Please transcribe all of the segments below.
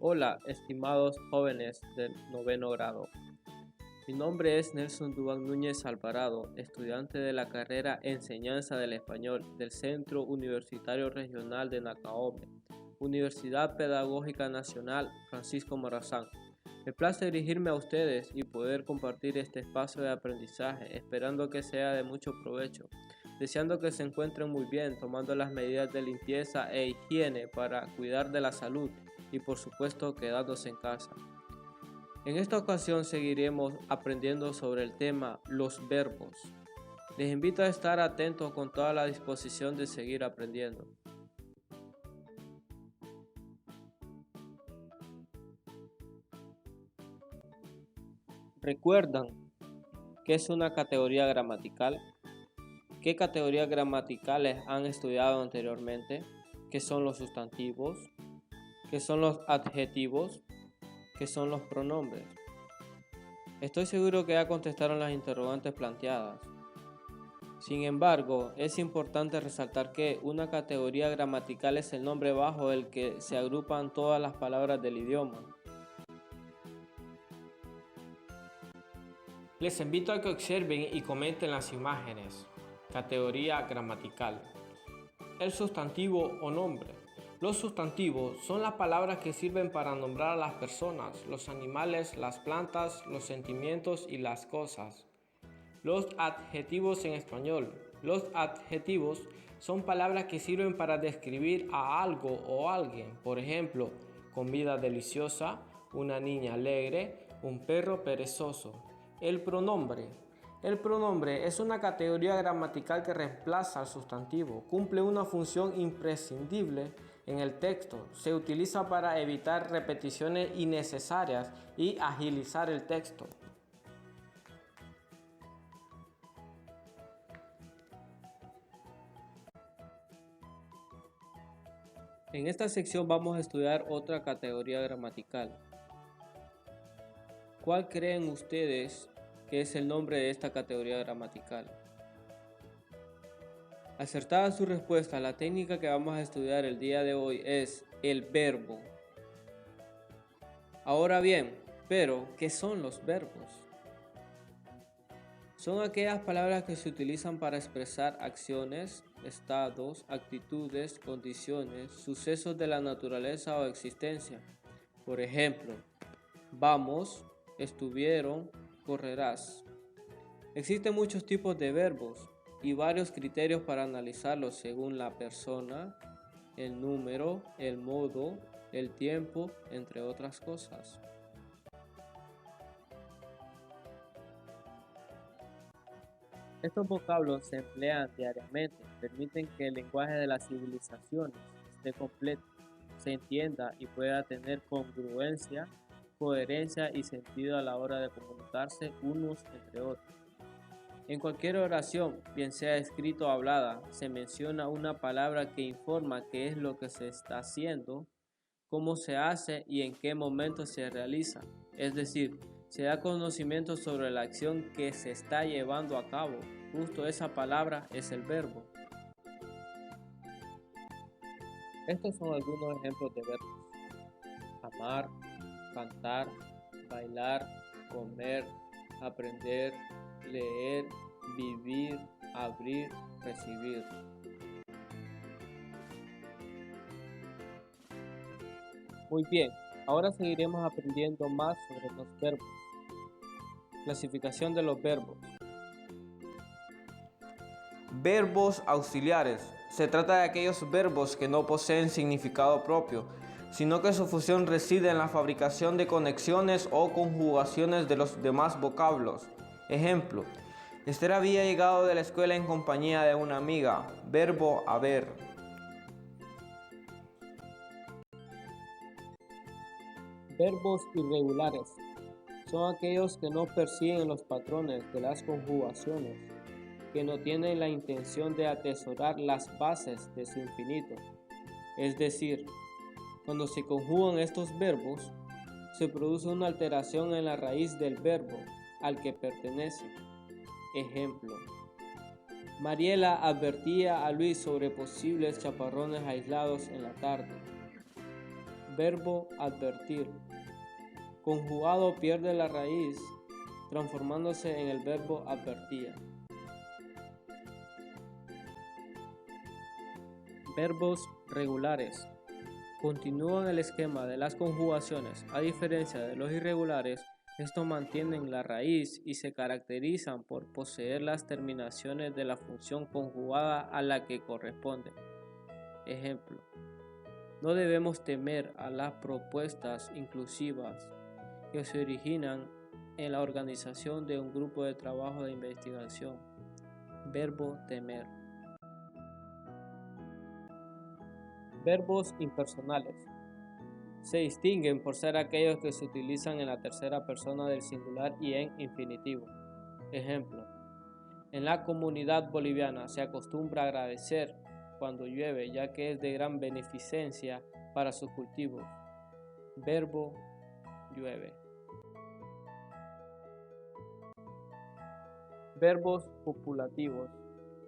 Hola, estimados jóvenes del noveno grado. Mi nombre es Nelson Duván Núñez Alvarado, estudiante de la carrera Enseñanza del Español del Centro Universitario Regional de Nacaome, Universidad Pedagógica Nacional Francisco Morazán. Me place dirigirme a ustedes y poder compartir este espacio de aprendizaje, esperando que sea de mucho provecho, deseando que se encuentren muy bien, tomando las medidas de limpieza e higiene para cuidar de la salud y por supuesto quedándose en casa. En esta ocasión seguiremos aprendiendo sobre el tema los verbos. Les invito a estar atentos con toda la disposición de seguir aprendiendo. ¿Recuerdan qué es una categoría gramatical? ¿Qué categorías gramaticales han estudiado anteriormente? ¿Qué son los sustantivos? ¿Qué son los adjetivos? ¿Qué son los pronombres? Estoy seguro que ya contestaron las interrogantes planteadas. Sin embargo, es importante resaltar que una categoría gramatical es el nombre bajo el que se agrupan todas las palabras del idioma. Les invito a que observen y comenten las imágenes. Categoría gramatical. El sustantivo o nombre. Los sustantivos son las palabras que sirven para nombrar a las personas, los animales, las plantas, los sentimientos y las cosas. Los adjetivos en español. Los adjetivos son palabras que sirven para describir a algo o alguien. Por ejemplo, comida deliciosa, una niña alegre, un perro perezoso. El pronombre. El pronombre es una categoría gramatical que reemplaza al sustantivo. Cumple una función imprescindible en el texto. Se utiliza para evitar repeticiones innecesarias y agilizar el texto. En esta sección vamos a estudiar otra categoría gramatical. ¿Cuál creen ustedes que es el nombre de esta categoría gramatical? Acertada su respuesta, la técnica que vamos a estudiar el día de hoy es el verbo. Ahora bien, pero, ¿qué son los verbos? Son aquellas palabras que se utilizan para expresar acciones, estados, actitudes, condiciones, sucesos de la naturaleza o existencia. Por ejemplo, vamos, estuvieron, correrás. Existen muchos tipos de verbos y varios criterios para analizarlos según la persona, el número, el modo, el tiempo, entre otras cosas. Estos vocablos se emplean diariamente, permiten que el lenguaje de las civilizaciones esté completo, se entienda y pueda tener congruencia, coherencia y sentido a la hora de comunicarse unos entre otros. En cualquier oración, bien sea escrita o hablada, se menciona una palabra que informa qué es lo que se está haciendo, cómo se hace y en qué momento se realiza. Es decir, se da conocimiento sobre la acción que se está llevando a cabo. Justo esa palabra es el verbo. Estos son algunos ejemplos de verbos: amar, cantar, bailar, comer, aprender, leer, vivir, abrir, recibir. Muy bien, ahora seguiremos aprendiendo más sobre los verbos. Clasificación de los verbos. Verbos auxiliares. Se trata de aquellos verbos que no poseen significado propio, sino que su función reside en la fabricación de conexiones o conjugaciones de los demás vocablos. Ejemplo: Esther había llegado de la escuela en compañía de una amiga. Verbo haber. Verbos irregulares. Son aquellos que no persiguen los patrones de las conjugaciones, que no tienen la intención de atesorar las bases de su infinito. Es decir, cuando se conjugan estos verbos, se produce una alteración en la raíz del verbo al que pertenece. Ejemplo: Mariela advertía a Luis sobre posibles chaparrones aislados en la tarde. Verbo advertir. Conjugado pierde la raíz, transformándose en el verbo advertía. Verbos regulares. Continúan el esquema de las conjugaciones. A diferencia de los irregulares, estos mantienen la raíz y se caracterizan por poseer las terminaciones de la función conjugada a la que corresponden. Ejemplo: no debemos temer a las propuestas inclusivas que se originan en la organización de un grupo de trabajo de investigación. Verbo temer. Verbos impersonales. Se distinguen por ser aquellos que se utilizan en la tercera persona del singular y en infinitivo. Ejemplo: en la comunidad boliviana se acostumbra a agradecer cuando llueve, ya que es de gran beneficencia para sus cultivos. Verbo llueve. Verbos copulativos,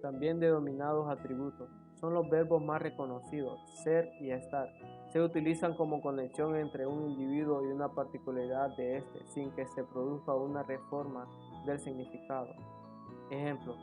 también denominados atributos, son los verbos más reconocidos, ser y estar. Se utilizan como conexión entre un individuo y una particularidad de éste, sin que se produzca una reforma del significado. Ejemplo: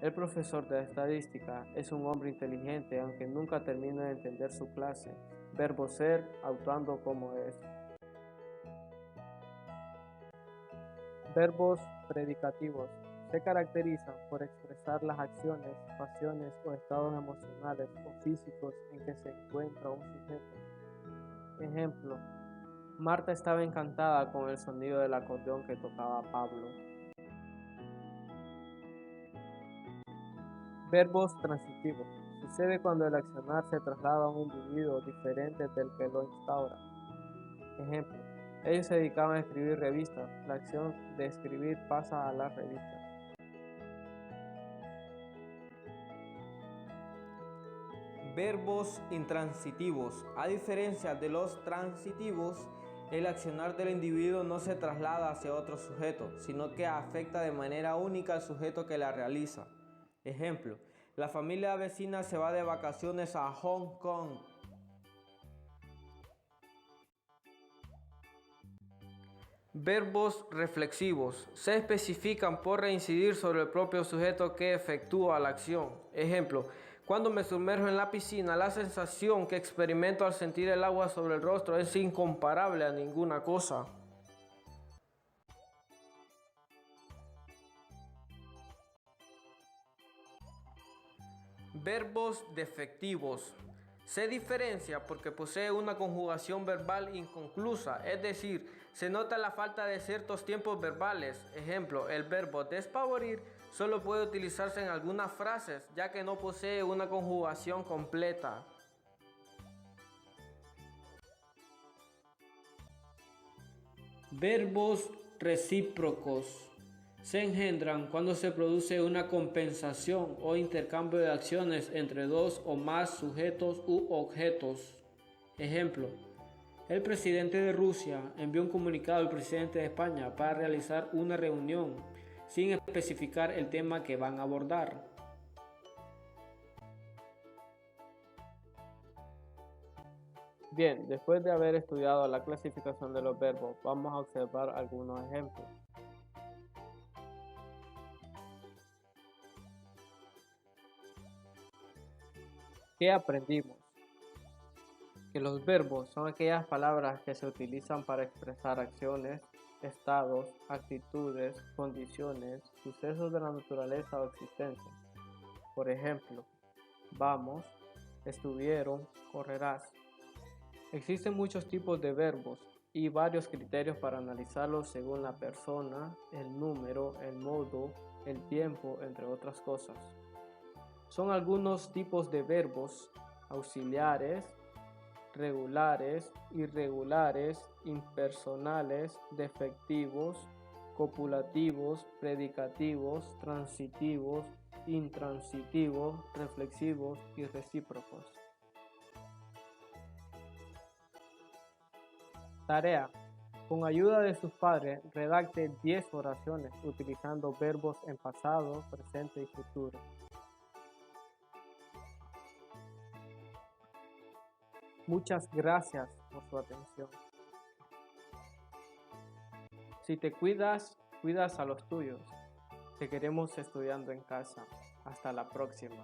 el profesor de estadística es un hombre inteligente, aunque nunca termina de entender su clase. Verbo ser, actuando como es. Verbos predicativos. Se caracterizan por expresar las acciones, pasiones o estados emocionales o físicos en que se encuentra un sujeto. Ejemplo: Marta estaba encantada con el sonido del acordeón que tocaba Pablo. Verbos transitivos. Sucede cuando el accionar se traslada a un individuo diferente del que lo instaura. Ejemplo: ellos se dedicaban a escribir revistas. La acción de escribir pasa a las revistas. Verbos intransitivos. A diferencia de los transitivos, el accionar del individuo no se traslada hacia otro sujeto, sino que afecta de manera única al sujeto que la realiza. Ejemplo: la familia vecina se va de vacaciones a Hong Kong. Verbos reflexivos. Se especifican por reincidir sobre el propio sujeto que efectúa la acción. Ejemplo: cuando me sumerjo en la piscina, la sensación que experimento al sentir el agua sobre el rostro es incomparable a ninguna cosa. Verbos defectivos. Se diferencia porque posee una conjugación verbal inconclusa, es decir, se nota la falta de ciertos tiempos verbales. Ejemplo: el verbo despavorir solo puede utilizarse en algunas frases, ya que no posee una conjugación completa. Verbos recíprocos. Se engendran cuando se produce una compensación o intercambio de acciones entre dos o más sujetos u objetos. Ejemplo: el presidente de Rusia envió un comunicado al presidente de España para realizar una reunión, sin especificar el tema que van a abordar. Bien, después de haber estudiado la clasificación de los verbos, vamos a observar algunos ejemplos. ¿Qué aprendimos? Que los verbos son aquellas palabras que se utilizan para expresar acciones, estados, actitudes, condiciones, sucesos de la naturaleza o existencia. Por ejemplo: vamos, estuvieron, correrás. Existen muchos tipos de verbos y varios criterios para analizarlos según la persona, el número, el modo, el tiempo, entre otras cosas. Son algunos tipos de verbos: auxiliares, regulares, irregulares, impersonales, defectivos, copulativos, predicativos, transitivos, intransitivos, reflexivos y recíprocos. Tarea: con ayuda de sus padres, redacte 10 oraciones utilizando verbos en pasado, presente y futuro. Muchas gracias por su atención. Si te cuidas, cuidas a los tuyos. Te queremos estudiando en casa. Hasta la próxima.